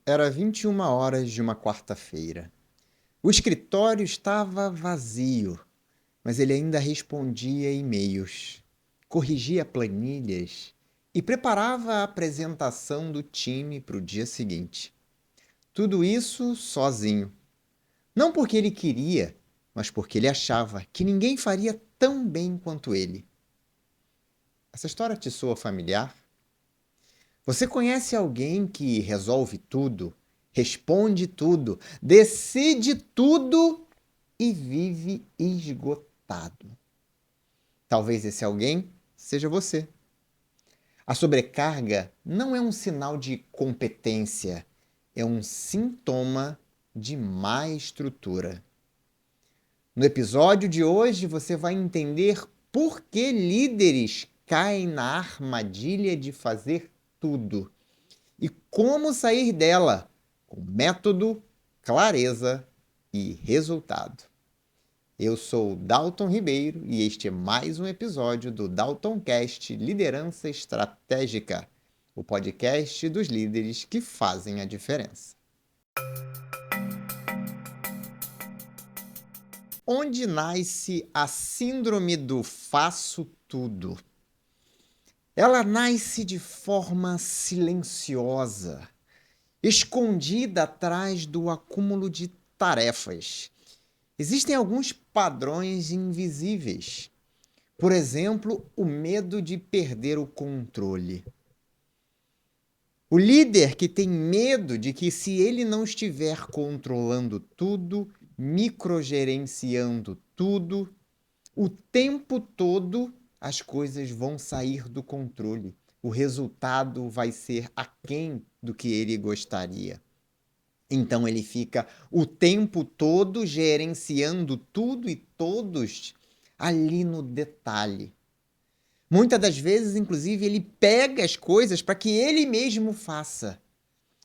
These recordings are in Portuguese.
Era 21 horas de uma quarta-feira. O escritório estava vazio, mas ele ainda respondia e-mails, corrigia planilhas e preparava a apresentação do time para o dia seguinte. Tudo isso sozinho. Não porque ele queria, mas porque ele achava que ninguém faria tão bem quanto ele. Essa história te soa familiar? Você conhece alguém que resolve tudo, responde tudo, decide tudo e vive esgotado? Talvez esse alguém seja você. A sobrecarga não é um sinal de competência, é um sintoma de má estrutura. No episódio de hoje você vai entender por que líderes caem na armadilha de fazer tudo e como sair dela com método, clareza e resultado. Eu sou Dalton Ribeiro e este é mais um episódio do Daltoncast Liderança Estratégica, o podcast dos líderes que fazem a diferença. Onde nasce a síndrome do faço tudo? Ela nasce de forma silenciosa, escondida atrás do acúmulo de tarefas. Existem alguns padrões invisíveis. Por exemplo, o medo de perder o controle. O líder que tem medo de que, se ele não estiver controlando tudo, microgerenciando tudo, o tempo todo as coisas vão sair do controle. O resultado vai ser aquém do que ele gostaria. Então ele fica o tempo todo gerenciando tudo e todos ali no detalhe. Muitas das vezes, inclusive, ele pega as coisas para que ele mesmo faça.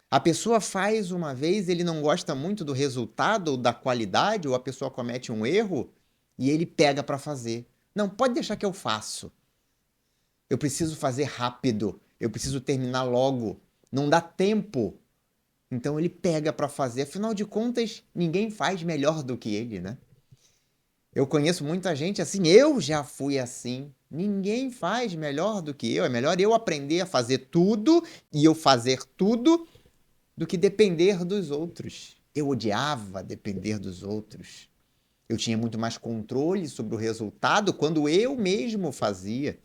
A pessoa faz uma vez, ele não gosta muito do resultado ou da qualidade, ou a pessoa comete um erro e ele pega para fazer. Não, pode deixar que eu faço. Eu preciso fazer rápido, eu preciso terminar logo. Não dá tempo. Então ele pega para fazer. Afinal de contas, ninguém faz melhor do que ele, né? Eu conheço muita gente assim, eu já fui assim. Ninguém faz melhor do que eu. É melhor eu aprender a fazer tudo e eu fazer tudo do que depender dos outros. Eu odiava depender dos outros. Eu tinha muito mais controle sobre o resultado quando eu mesmo fazia.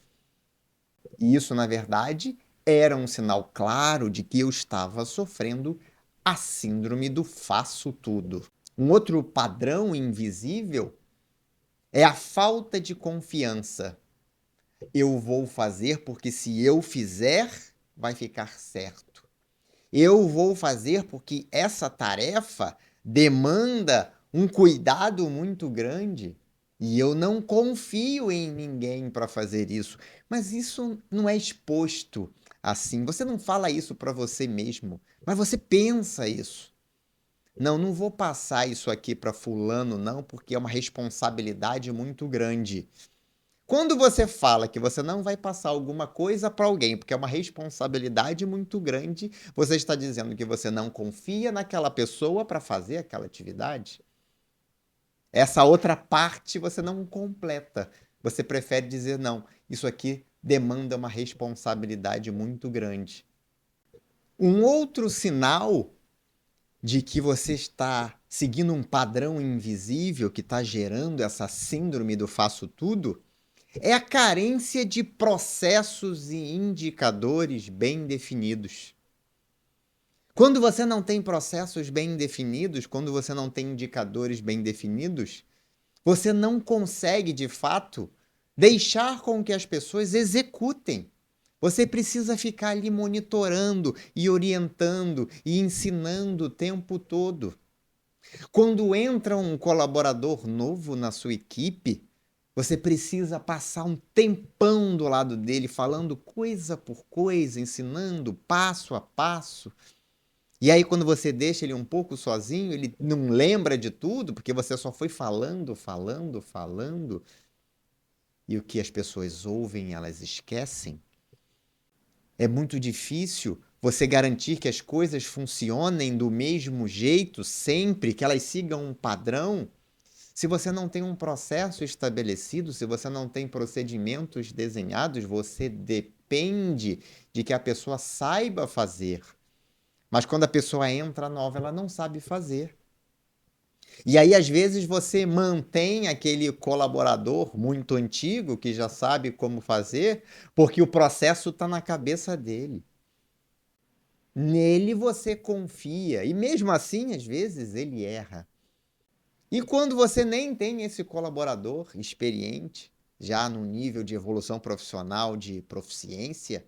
E isso, na verdade, era um sinal claro de que eu estava sofrendo a síndrome do faço tudo. Um outro padrão invisível é a falta de confiança. Eu vou fazer porque, se eu fizer, vai ficar certo. Eu vou fazer porque essa tarefa demanda um cuidado muito grande e eu não confio em ninguém para fazer isso. Mas isso não é exposto assim. Você não fala isso para você mesmo, mas você pensa isso. Não, não vou passar isso aqui para fulano, não, porque é uma responsabilidade muito grande. Quando você fala que você não vai passar alguma coisa para alguém, porque é uma responsabilidade muito grande, você está dizendo que você não confia naquela pessoa para fazer aquela atividade. Essa outra parte você não completa. Você prefere dizer não, isso aqui demanda uma responsabilidade muito grande. Um outro sinal de que você está seguindo um padrão invisível que está gerando essa síndrome do faço tudo é a carência de processos e indicadores bem definidos. Quando você não tem processos bem definidos, quando você não tem indicadores bem definidos, você não consegue, de fato, deixar com que as pessoas executem. Você precisa ficar ali monitorando e orientando e ensinando o tempo todo. Quando entra um colaborador novo na sua equipe, você precisa passar um tempão do lado dele, falando coisa por coisa, ensinando passo a passo. E aí, quando você deixa ele um pouco sozinho, ele não lembra de tudo, porque você só foi falando, falando, falando. E o que as pessoas ouvem, elas esquecem. É muito difícil você garantir que as coisas funcionem do mesmo jeito sempre, que elas sigam um padrão, se você não tem um processo estabelecido, se você não tem procedimentos desenhados, você depende de que a pessoa saiba fazer. Mas quando a pessoa entra nova, ela não sabe fazer. E aí, às vezes, você mantém aquele colaborador muito antigo que já sabe como fazer, porque o processo está na cabeça dele. Nele você confia. E mesmo assim, às vezes, ele erra. E quando você nem tem esse colaborador experiente, já no nível de evolução profissional, de proficiência,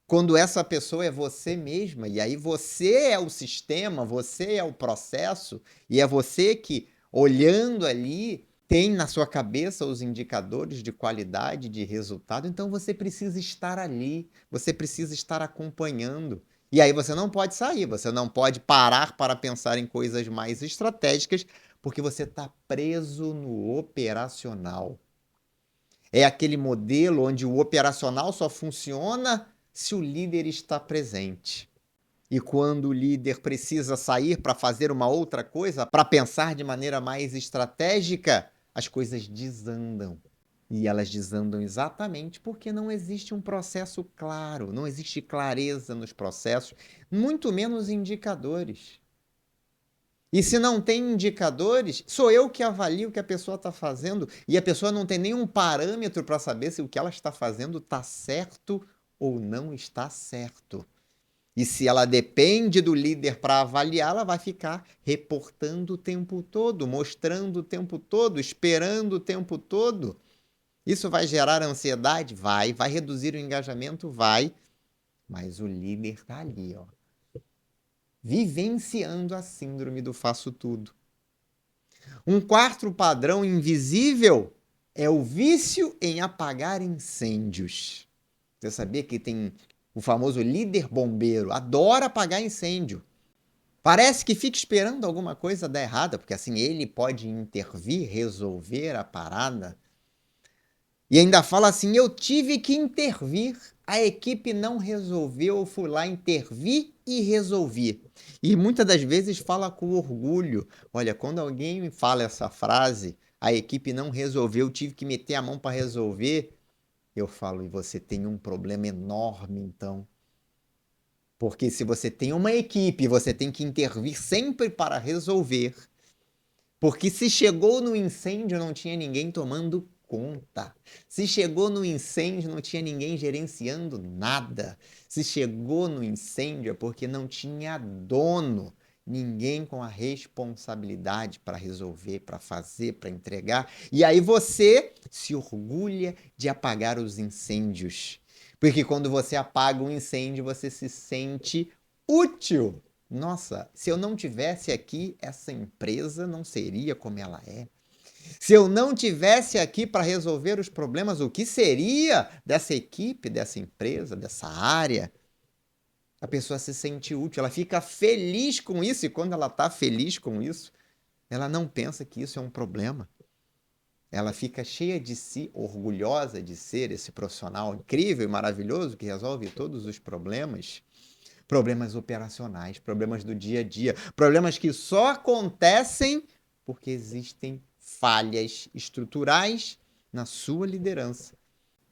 quando essa pessoa é você mesma, e aí você é o sistema, você é o processo, e é você que, olhando ali, tem na sua cabeça os indicadores de qualidade, de resultado, então você precisa estar ali, você precisa estar acompanhando. E aí você não pode sair, você não pode parar para pensar em coisas mais estratégicas, porque você está preso no operacional. É aquele modelo onde o operacional só funciona se o líder está presente. E quando o líder precisa sair para fazer uma outra coisa, para pensar de maneira mais estratégica, as coisas desandam. E elas desandam exatamente porque não existe um processo claro, não existe clareza nos processos, muito menos indicadores. E se não tem indicadores, sou eu que avalio o que a pessoa está fazendo e a pessoa não tem nenhum parâmetro para saber se o que ela está fazendo está certo ou não está certo. E se ela depende do líder para avaliar, ela vai ficar reportando o tempo todo, mostrando o tempo todo, esperando o tempo todo. Isso vai gerar ansiedade? Vai reduzir o engajamento? Vai. Mas o líder está ali, ó, vivenciando a síndrome do faço tudo. Um quarto padrão invisível é o vício em apagar incêndios. Você sabia que tem o famoso líder bombeiro, adora apagar incêndio. Parece que fica esperando alguma coisa dar errada, porque assim ele pode intervir, resolver a parada. E ainda fala assim: eu tive que intervir, a equipe não resolveu, eu fui lá intervir e resolvi. E muitas das vezes fala com orgulho. Olha, quando alguém me fala essa frase, a equipe não resolveu, eu tive que meter a mão para resolver, eu falo, e você tem um problema enorme então. Porque se você tem uma equipe, você tem que intervir sempre para resolver. Porque se chegou no incêndio, não tinha ninguém tomando conta. Se chegou no incêndio, não tinha ninguém gerenciando nada. Se chegou no incêndio é porque não tinha dono, ninguém com a responsabilidade para resolver, para fazer, para entregar. E aí você se orgulha de apagar os incêndios. Porque quando você apaga um incêndio, você se sente útil. Nossa, se eu não tivesse aqui, essa empresa não seria como ela é. Se eu não tivesse aqui para resolver os problemas, o que seria dessa equipe, dessa empresa, dessa área? A pessoa se sente útil, ela fica feliz com isso, e quando ela está feliz com isso, ela não pensa que isso é um problema. Ela fica cheia de si, orgulhosa de ser esse profissional incrível e maravilhoso que resolve todos os problemas. Problemas operacionais, problemas do dia a dia, problemas que só acontecem porque existem falhas estruturais na sua liderança.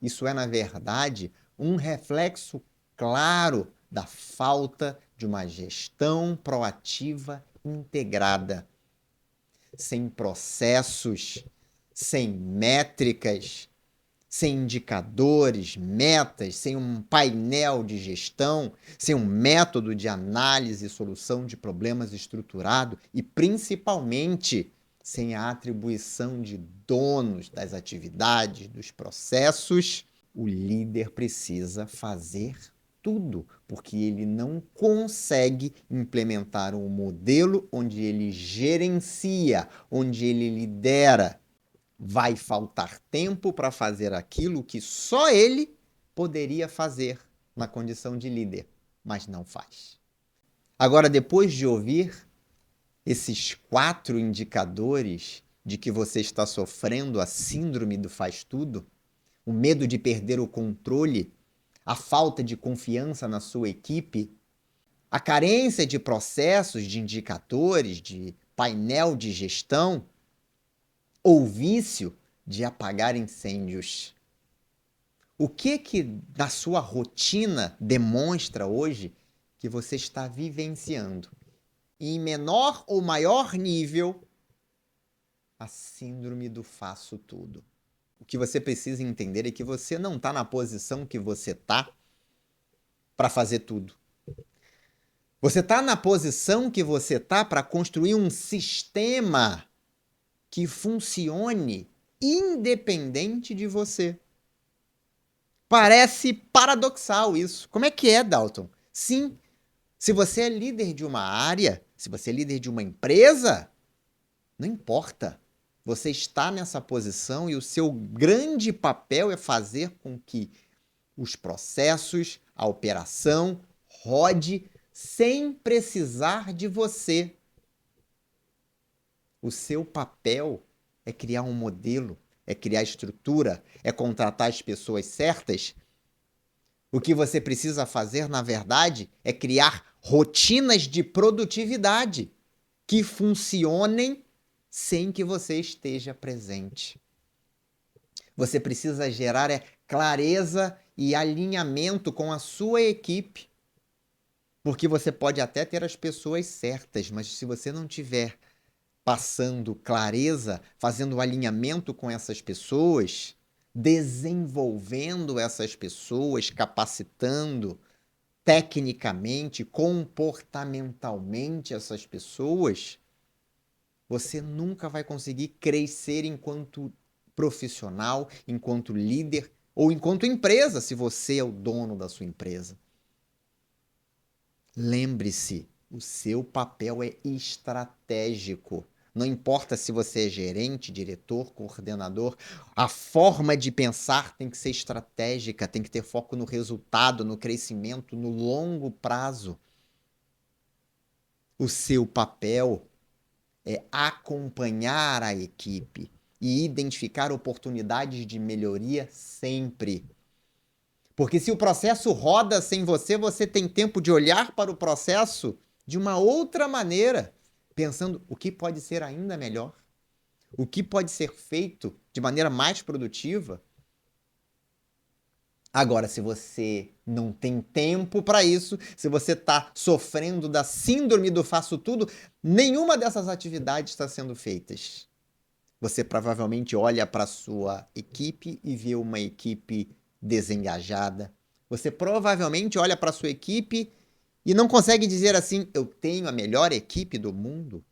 Isso é, na verdade, um reflexo claro da falta de uma gestão proativa integrada, sem processos, sem métricas, sem indicadores, metas, sem um painel de gestão, sem um método de análise e solução de problemas estruturado e, principalmente, sem a atribuição de donos das atividades, dos processos, o líder precisa fazer tudo, porque ele não consegue implementar um modelo onde ele gerencia, onde ele lidera. Vai faltar tempo para fazer aquilo que só ele poderia fazer na condição de líder, mas não faz. Agora, depois de ouvir esses 4 indicadores de que você está sofrendo a síndrome do faz tudo, o medo de perder o controle, a falta de confiança na sua equipe, a carência de processos, de indicadores, de painel de gestão ou vício de apagar incêndios? O que na sua rotina demonstra hoje que você está vivenciando, em menor ou maior nível, a síndrome do faço tudo? O que você precisa entender é que você não está na posição que você está para fazer tudo. Você está na posição que você está para construir um sistema que funcione independente de você. Parece paradoxal isso. Como é que é, Dalton? Sim, se você é líder de uma área, se você é líder de uma empresa, não importa. Você está nessa posição e o seu grande papel é fazer com que os processos, a operação rode sem precisar de você. O seu papel é criar um modelo, é criar estrutura, é contratar as pessoas certas. O que você precisa fazer, na verdade, é criar rotinas de produtividade que funcionem sem que você esteja presente. Você precisa gerar clareza e alinhamento com a sua equipe. Porque você pode até ter as pessoas certas, mas se você não tiver passando clareza, fazendo alinhamento com essas pessoas, desenvolvendo essas pessoas, capacitando tecnicamente, comportamentalmente essas pessoas, você nunca vai conseguir crescer enquanto profissional, enquanto líder ou enquanto empresa, se você é o dono da sua empresa. Lembre-se, o seu papel é estratégico. Não importa se você é gerente, diretor, coordenador, a forma de pensar tem que ser estratégica, tem que ter foco no resultado, no crescimento, no longo prazo. O seu papel é acompanhar a equipe e identificar oportunidades de melhoria sempre. Porque se o processo roda sem você, você tem tempo de olhar para o processo de uma outra maneira, pensando o que pode ser ainda melhor, o que pode ser feito de maneira mais produtiva. Agora, se você não tem tempo para isso, se você está sofrendo da síndrome do faço tudo, nenhuma dessas atividades está sendo feitas. Você provavelmente olha para a sua equipe e vê uma equipe desengajada. Você provavelmente olha para a sua equipe e não consegue dizer assim: eu tenho a melhor equipe do mundo.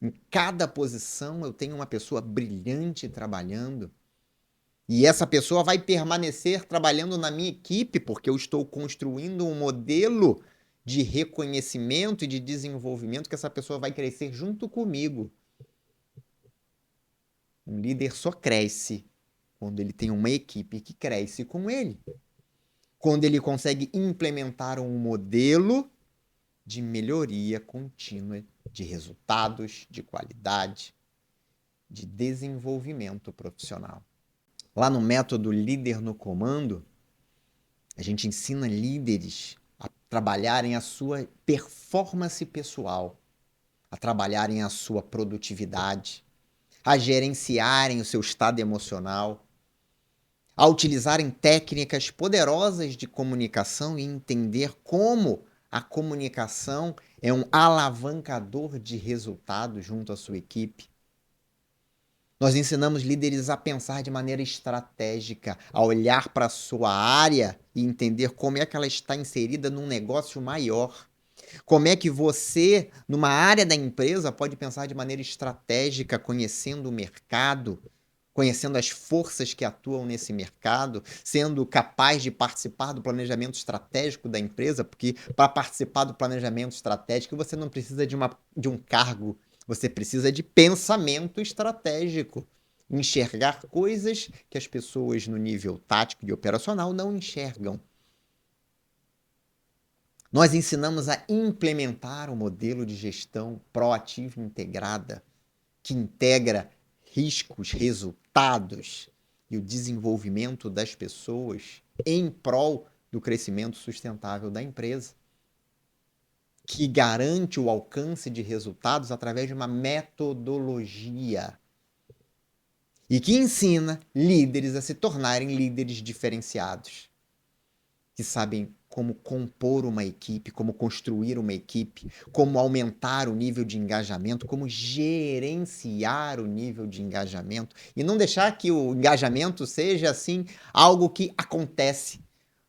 Em cada posição eu tenho uma pessoa brilhante trabalhando. E essa pessoa vai permanecer trabalhando na minha equipe porque eu estou construindo um modelo de reconhecimento e de desenvolvimento que essa pessoa vai crescer junto comigo. Um líder só cresce quando ele tem uma equipe que cresce com ele. Quando ele consegue implementar um modelo de melhoria contínua de resultados, de qualidade, de desenvolvimento profissional. Lá no método Líder no Comando, a gente ensina líderes a trabalharem a sua performance pessoal, a trabalharem a sua produtividade, a gerenciarem o seu estado emocional, a utilizarem técnicas poderosas de comunicação e entender como a comunicação é um alavancador de resultados junto à sua equipe. Nós ensinamos líderes a pensar de maneira estratégica, a olhar para a sua área e entender como é que ela está inserida num negócio maior. Como é que você, numa área da empresa, pode pensar de maneira estratégica, conhecendo o mercado, conhecendo as forças que atuam nesse mercado, sendo capaz de participar do planejamento estratégico da empresa, porque para participar do planejamento estratégico você não precisa de um cargo, você precisa de pensamento estratégico. Enxergar coisas que as pessoas no nível tático e operacional não enxergam. Nós ensinamos a implementar um modelo de gestão proativa e integrada, que integra riscos, resultados e o desenvolvimento das pessoas em prol do crescimento sustentável da empresa, que garante o alcance de resultados através de uma metodologia e que ensina líderes a se tornarem líderes diferenciados, que sabem como compor uma equipe, como construir uma equipe, como aumentar o nível de engajamento, como gerenciar o nível de engajamento e não deixar que o engajamento seja assim algo que acontece.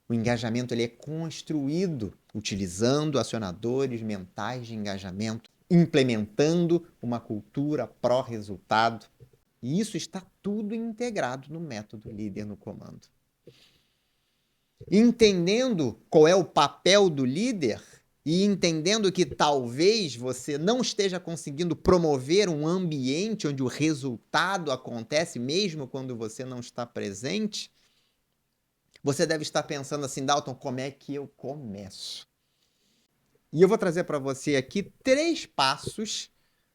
O engajamento ele é construído utilizando acionadores mentais de engajamento, implementando uma cultura pró-resultado. E isso está tudo integrado no método Líder no Comando. Entendendo qual é o papel do líder e entendendo que talvez você não esteja conseguindo promover um ambiente onde o resultado acontece mesmo quando você não está presente, você deve estar pensando assim, Dalton, como é que eu começo? E eu vou trazer para você aqui 3 passos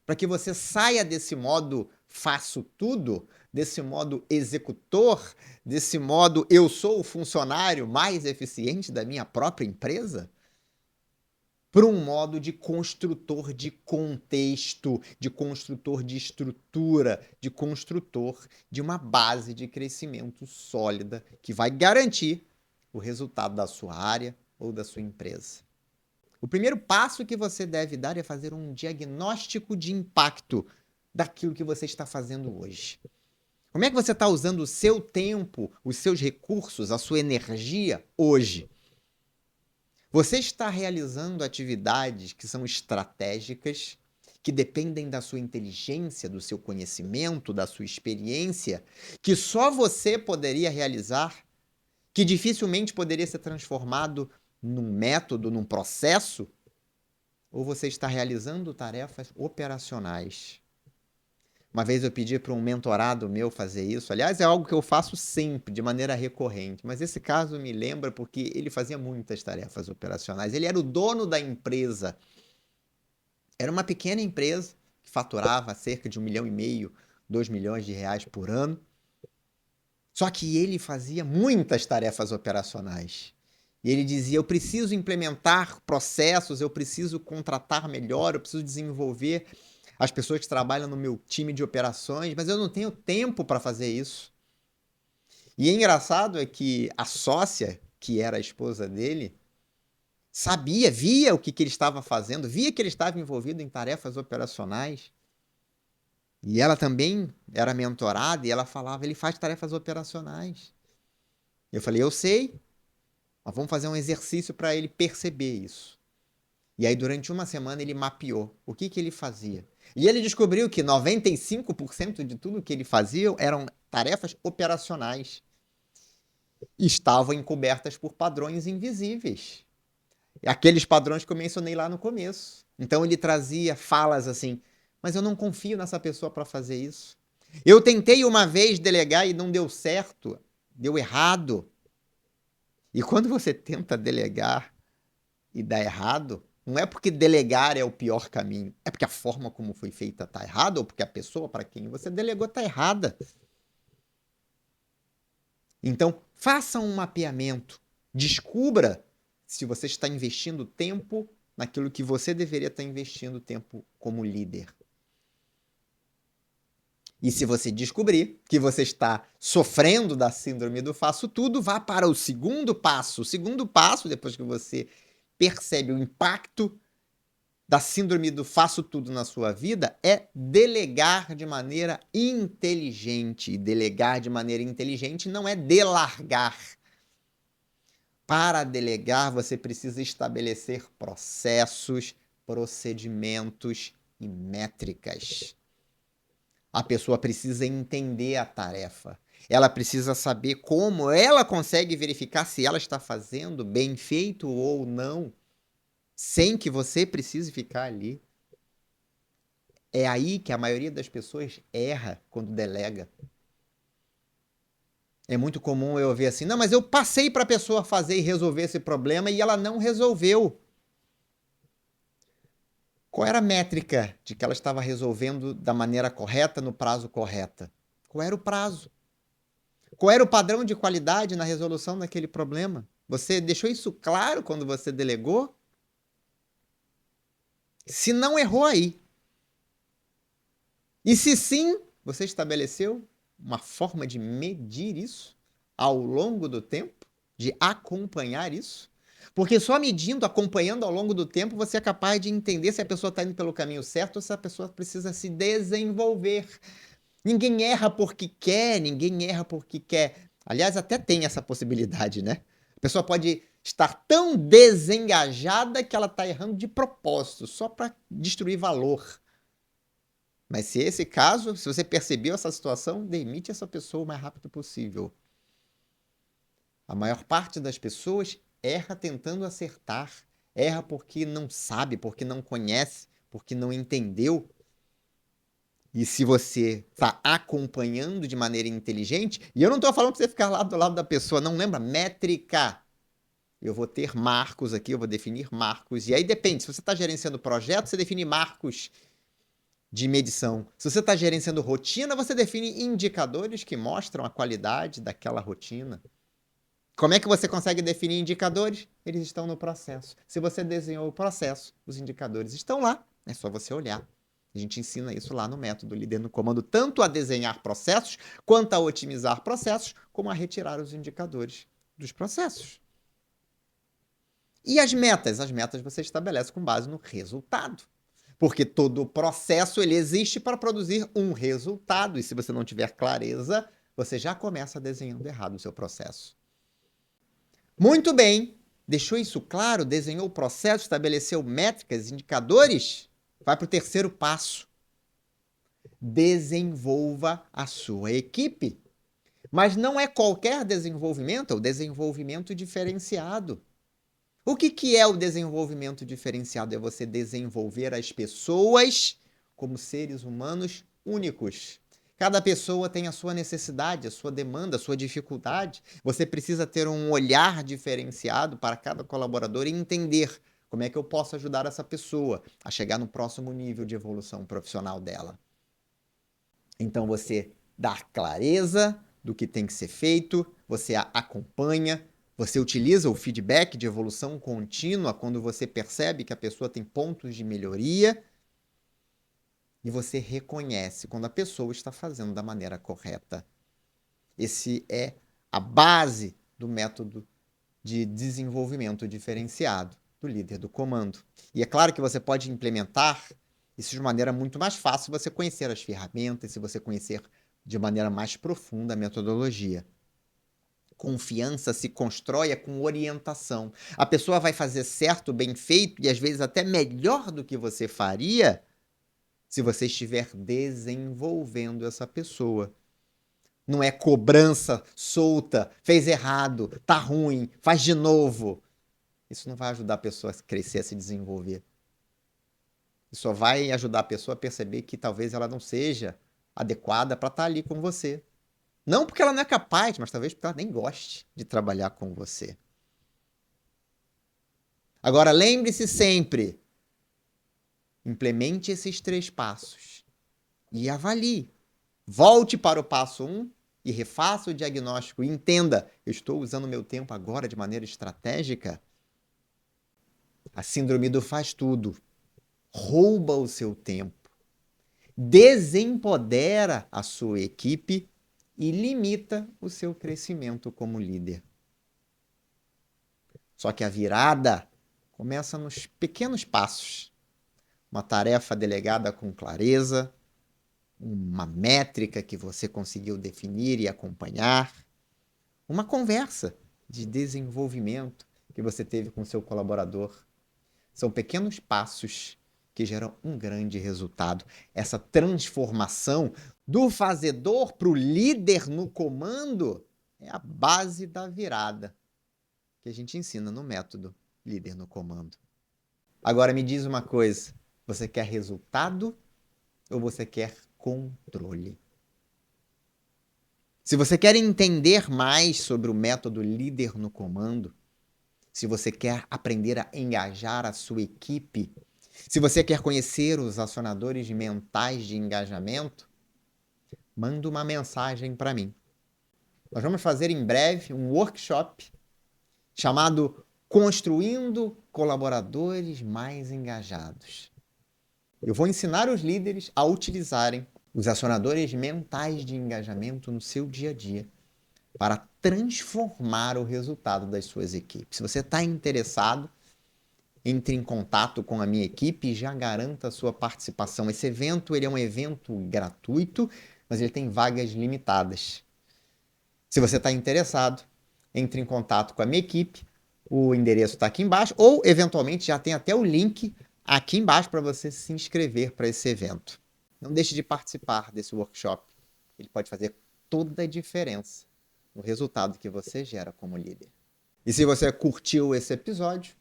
para que você saia desse modo faço tudo, desse modo executor, desse modo eu sou o funcionário mais eficiente da minha própria empresa, para um modo de construtor de contexto, de construtor de estrutura, de construtor de uma base de crescimento sólida que vai garantir o resultado da sua área ou da sua empresa. O primeiro passo que você deve dar é fazer um diagnóstico de impacto daquilo que você está fazendo hoje. Como é que você está usando o seu tempo, os seus recursos, a sua energia hoje? Você está realizando atividades que são estratégicas, que dependem da sua inteligência, do seu conhecimento, da sua experiência, que só você poderia realizar, que dificilmente poderia ser transformado num método, num processo? Ou você está realizando tarefas operacionais? Uma vez eu pedi para um mentorado meu fazer isso. Aliás, é algo que eu faço sempre, de maneira recorrente. Mas esse caso me lembra porque ele fazia muitas tarefas operacionais. Ele era o dono da empresa. Era uma pequena empresa que faturava cerca de 1,5 milhão, 2 milhões de reais por ano. Só que ele fazia muitas tarefas operacionais. E ele dizia, eu preciso implementar processos, eu preciso contratar melhor, eu preciso desenvolver as pessoas que trabalham no meu time de operações, mas eu não tenho tempo para fazer isso. E engraçado é que a sócia, que era a esposa dele, sabia, via o que ele estava fazendo, via que ele estava envolvido em tarefas operacionais. E ela também era mentorada e ela falava, ele faz tarefas operacionais. Eu falei, eu sei, mas vamos fazer um exercício para ele perceber isso. E aí, durante uma semana, ele mapeou o que ele fazia. E ele descobriu que 95% de tudo que ele fazia eram tarefas operacionais. E estavam encobertas por padrões invisíveis. Aqueles padrões que eu mencionei lá no começo. Então, ele trazia falas assim, mas eu não confio nessa pessoa para fazer isso. Eu tentei uma vez delegar e não deu certo, deu errado. E quando você tenta delegar e dá errado, não é porque delegar é o pior caminho, é porque a forma como foi feita está errada ou porque a pessoa para quem você delegou está errada. Então, faça um mapeamento, descubra se você está investindo tempo naquilo que você deveria estar investindo tempo como líder. E se você descobrir que você está sofrendo da síndrome do faço tudo, vá para o segundo passo. O segundo passo, depois que você percebe o impacto da síndrome do faço tudo na sua vida, é delegar de maneira inteligente. E delegar de maneira inteligente não é delargar. Para delegar, você precisa estabelecer processos, procedimentos e métricas. A pessoa precisa entender a tarefa. Ela precisa saber como ela consegue verificar se ela está fazendo bem feito ou não, sem que você precise ficar ali. É aí que a maioria das pessoas erra quando delega. É muito comum eu ouvir assim, não, mas eu passei para a pessoa fazer e resolver esse problema e ela não resolveu. Qual era a métrica de que ela estava resolvendo da maneira correta, no prazo correto? Qual era o prazo? Qual era o padrão de qualidade na resolução daquele problema? Você deixou isso claro quando você delegou? Se não errou aí. E se sim, você estabeleceu uma forma de medir isso ao longo do tempo, de acompanhar isso? Porque só medindo, acompanhando ao longo do tempo, você é capaz de entender se a pessoa está indo pelo caminho certo ou se a pessoa precisa se desenvolver. Ninguém erra porque quer, ninguém erra porque quer. Aliás, até tem essa possibilidade, né? A pessoa pode estar tão desengajada que ela está errando de propósito, só para destruir valor. Mas se esse caso, se você percebeu essa situação, demite essa pessoa o mais rápido possível. A maior parte das pessoas erra tentando acertar, erra porque não sabe, porque não conhece, porque não entendeu. E se você está acompanhando de maneira inteligente, e eu não estou falando para você ficar lá do lado da pessoa, não lembra? Métrica. Eu vou ter marcos aqui, eu vou definir marcos. E aí depende, se você está gerenciando projeto, você define marcos de medição. Se você está gerenciando rotina, você define indicadores que mostram a qualidade daquela rotina. Como é que você consegue definir indicadores? Eles estão no processo. Se você desenhou o processo, os indicadores estão lá. É só você olhar. A gente ensina isso lá no método Líder no Comando, tanto a desenhar processos, quanto a otimizar processos, como a retirar os indicadores dos processos. E as metas? As metas você estabelece com base no resultado. Porque todo o processo ele existe para produzir um resultado. E se você não tiver clareza, você já começa desenhando errado o seu processo. Muito bem. Deixou isso claro? Desenhou o processo, estabeleceu métricas, indicadores? Vai para o terceiro passo. Desenvolva a sua equipe. Mas não é qualquer desenvolvimento, é o desenvolvimento diferenciado. O que é o desenvolvimento diferenciado? É você desenvolver as pessoas como seres humanos únicos. Cada pessoa tem a sua necessidade, a sua demanda, a sua dificuldade. Você precisa ter um olhar diferenciado para cada colaborador e entender como é que eu posso ajudar essa pessoa a chegar no próximo nível de evolução profissional dela. Então você dá clareza do que tem que ser feito, você a acompanha, você utiliza o feedback de evolução contínua quando você percebe que a pessoa tem pontos de melhoria e você reconhece quando a pessoa está fazendo da maneira correta. Esse é a base do método de desenvolvimento diferenciado do líder do comando. E é claro que você pode implementar isso de maneira muito mais fácil se você conhecer as ferramentas, se você conhecer de maneira mais profunda a metodologia. Confiança se constrói com orientação. A pessoa vai fazer certo, bem feito e às vezes até melhor do que você faria se você estiver desenvolvendo essa pessoa. Não é cobrança solta, fez errado, tá ruim, faz de novo. Isso não vai ajudar a pessoa a crescer, a se desenvolver. Isso só vai ajudar a pessoa a perceber que talvez ela não seja adequada para estar ali com você. Não porque ela não é capaz, mas talvez porque ela nem goste de trabalhar com você. Agora, lembre-se sempre: implemente esses 3 passos e avalie. Volte para o passo 1 e refaça o diagnóstico e entenda: eu estou usando meu tempo agora de maneira estratégica? A síndrome do faz tudo rouba o seu tempo, desempodera a sua equipe e limita o seu crescimento como líder. Só que a virada começa nos pequenos passos. Uma tarefa delegada com clareza, uma métrica que você conseguiu definir e acompanhar, uma conversa de desenvolvimento que você teve com seu colaborador. São pequenos passos que geram um grande resultado. Essa transformação do fazedor para o líder no comando é a base da virada que a gente ensina no método Líder no Comando. Agora me diz uma coisa: você quer resultado ou você quer controle? Se você quer entender mais sobre o método Líder no Comando, se você quer aprender a engajar a sua equipe, se você quer conhecer os acionadores mentais de engajamento, manda uma mensagem para mim. Nós vamos fazer em breve um workshop chamado Construindo Colaboradores Mais Engajados. Eu vou ensinar os líderes a utilizarem os acionadores mentais de engajamento no seu dia a dia para transformar o resultado das suas equipes. Se você está interessado, entre em contato com a minha equipe e já garanta a sua participação. Esse evento ele é um evento gratuito, mas ele tem vagas limitadas. Se você está interessado, entre em contato com a minha equipe. O endereço está aqui embaixo, ou eventualmente já tem até o link aqui embaixo para você se inscrever para esse evento. Não deixe de participar desse workshop. Ele pode fazer toda a diferença no resultado que você gera como líder. E se você curtiu esse episódio,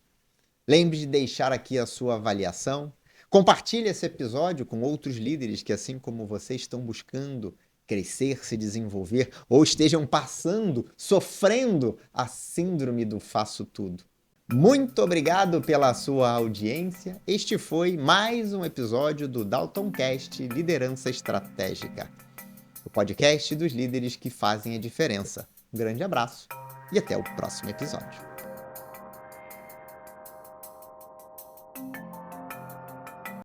lembre de deixar aqui a sua avaliação. Compartilhe esse episódio com outros líderes que, assim como você, estão buscando crescer, se desenvolver ou estejam passando, sofrendo a síndrome do faço tudo. Muito obrigado pela sua audiência. Este foi mais um episódio do DaltonCast Liderança Estratégica, o podcast dos líderes que fazem a diferença. Um grande abraço e até o próximo episódio.